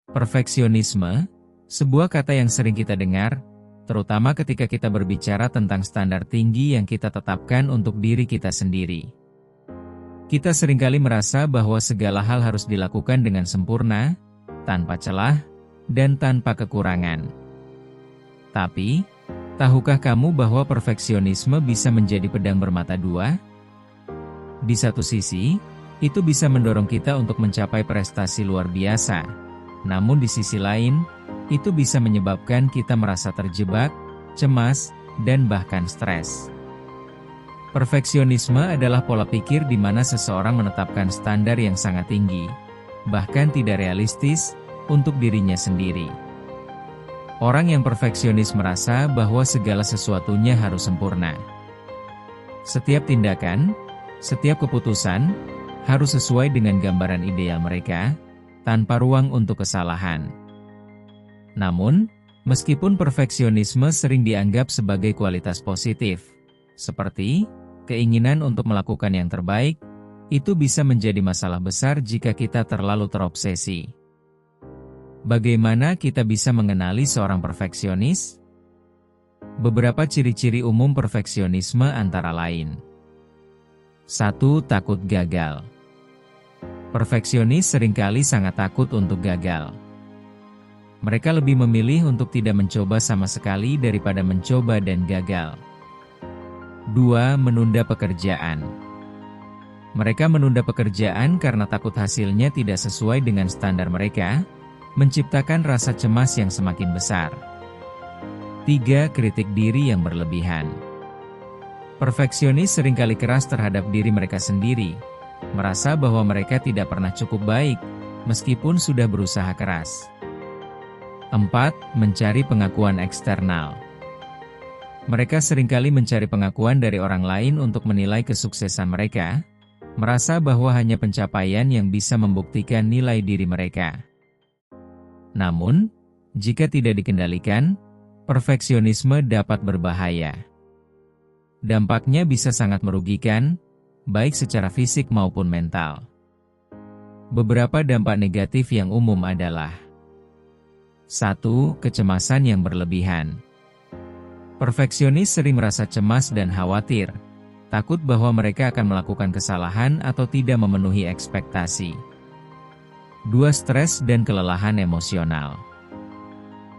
Perfeksionisme, sebuah kata yang sering kita dengar, terutama ketika kita berbicara tentang standar tinggi yang kita tetapkan untuk diri kita sendiri. Kita seringkali merasa bahwa segala hal harus dilakukan dengan sempurna, tanpa celah, dan tanpa kekurangan. Tapi, tahukah kamu bahwa perfeksionisme bisa menjadi pedang bermata dua? Di satu sisi, itu bisa mendorong kita untuk mencapai prestasi luar biasa. Namun di sisi lain, itu bisa menyebabkan kita merasa terjebak, cemas, dan bahkan stres. Perfeksionisme adalah pola pikir di mana seseorang menetapkan standar yang sangat tinggi, bahkan tidak realistis, untuk dirinya sendiri. Orang yang perfeksionis merasa bahwa segala sesuatunya harus sempurna. Setiap tindakan, setiap keputusan, harus sesuai dengan gambaran ideal mereka, tanpa ruang untuk kesalahan. Namun, meskipun perfeksionisme sering dianggap sebagai kualitas positif, seperti keinginan untuk melakukan yang terbaik, itu bisa menjadi masalah besar jika kita terlalu terobsesi. Bagaimana kita bisa mengenali seorang perfeksionis? Beberapa ciri-ciri umum perfeksionisme antara lain. 1. Takut gagal. Perfeksionis seringkali sangat takut untuk gagal. Mereka lebih memilih untuk tidak mencoba sama sekali daripada mencoba dan gagal. 2. Menunda pekerjaan. Mereka menunda pekerjaan karena takut hasilnya tidak sesuai dengan standar mereka, menciptakan rasa cemas yang semakin besar. 3. Kritik diri yang berlebihan. Perfeksionis seringkali keras terhadap diri mereka sendiri, merasa bahwa mereka tidak pernah cukup baik, meskipun sudah berusaha keras. 4. Mencari pengakuan eksternal. Mereka seringkali mencari pengakuan dari orang lain untuk menilai kesuksesan mereka, merasa bahwa hanya pencapaian yang bisa membuktikan nilai diri mereka. Namun, jika tidak dikendalikan, perfeksionisme dapat berbahaya. Dampaknya bisa sangat merugikan, baik secara fisik maupun mental. Beberapa dampak negatif yang umum adalah 1. Kecemasan yang berlebihan. Perfeksionis sering merasa cemas dan khawatir, takut bahwa mereka akan melakukan kesalahan atau tidak memenuhi ekspektasi. 2. Stres dan kelelahan emosional.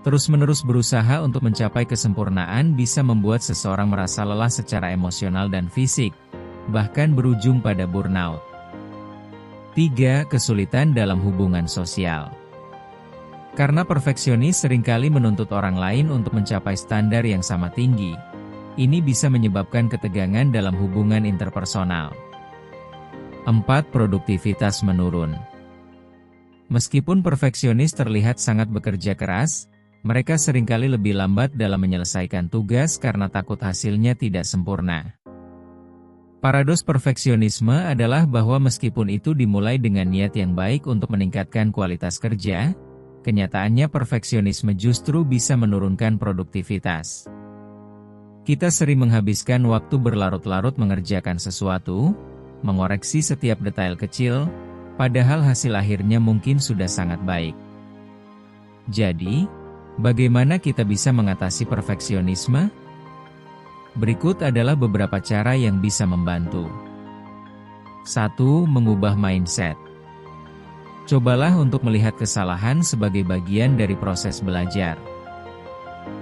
Terus-menerus berusaha untuk mencapai kesempurnaan bisa membuat seseorang merasa lelah secara emosional dan fisik, bahkan berujung pada burnout. 3. Kesulitan dalam hubungan sosial. Karena perfeksionis seringkali menuntut orang lain untuk mencapai standar yang sama tinggi, ini bisa menyebabkan ketegangan dalam hubungan interpersonal. 4. Produktivitas menurun. Meskipun perfeksionis terlihat sangat bekerja keras, mereka seringkali lebih lambat dalam menyelesaikan tugas karena takut hasilnya tidak sempurna. Paradoks perfeksionisme adalah bahwa meskipun itu dimulai dengan niat yang baik untuk meningkatkan kualitas kerja, kenyataannya perfeksionisme justru bisa menurunkan produktivitas. Kita sering menghabiskan waktu berlarut-larut mengerjakan sesuatu, mengoreksi setiap detail kecil, padahal hasil akhirnya mungkin sudah sangat baik. Jadi, bagaimana kita bisa mengatasi perfeksionisme? Berikut adalah beberapa cara yang bisa membantu. 1. Mengubah mindset. Cobalah untuk melihat kesalahan sebagai bagian dari proses belajar.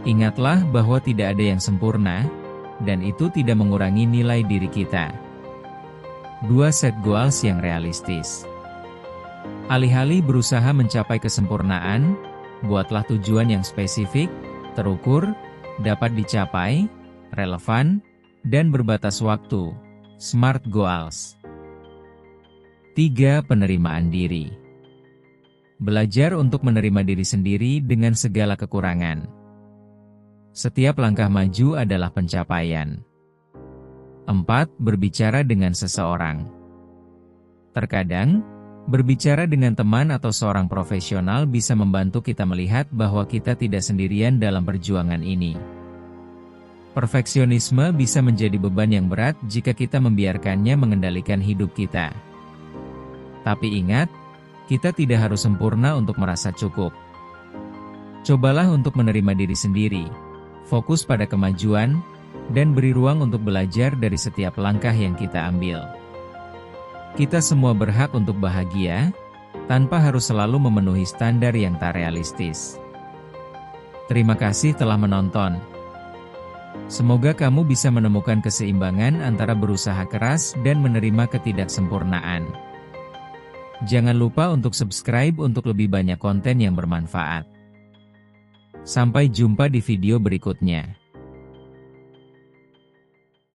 Ingatlah bahwa tidak ada yang sempurna, dan itu tidak mengurangi nilai diri kita. 2. Set goals yang realistis. Alih-alih berusaha mencapai kesempurnaan, buatlah tujuan yang spesifik, terukur, dapat dicapai, relevan, dan berbatas waktu. SMART goals. 3. Penerimaan diri. Belajar untuk menerima diri sendiri dengan segala kekurangan. Setiap langkah maju adalah pencapaian. 4. Berbicara dengan seseorang. Terkadang, berbicara dengan teman atau seorang profesional bisa membantu kita melihat bahwa kita tidak sendirian dalam perjuangan ini. Perfeksionisme bisa menjadi beban yang berat jika kita membiarkannya mengendalikan hidup kita. Tapi ingat, Kita tidak harus sempurna untuk merasa cukup. Cobalah untuk menerima diri sendiri, fokus pada kemajuan, dan beri ruang untuk belajar dari setiap langkah yang kita ambil. Kita semua berhak untuk bahagia, tanpa harus selalu memenuhi standar yang tak realistis. Terima kasih telah menonton. Semoga kamu bisa menemukan keseimbangan antara berusaha keras dan menerima ketidaksempurnaan. Jangan lupa untuk subscribe untuk lebih banyak konten yang bermanfaat. Sampai jumpa di video berikutnya.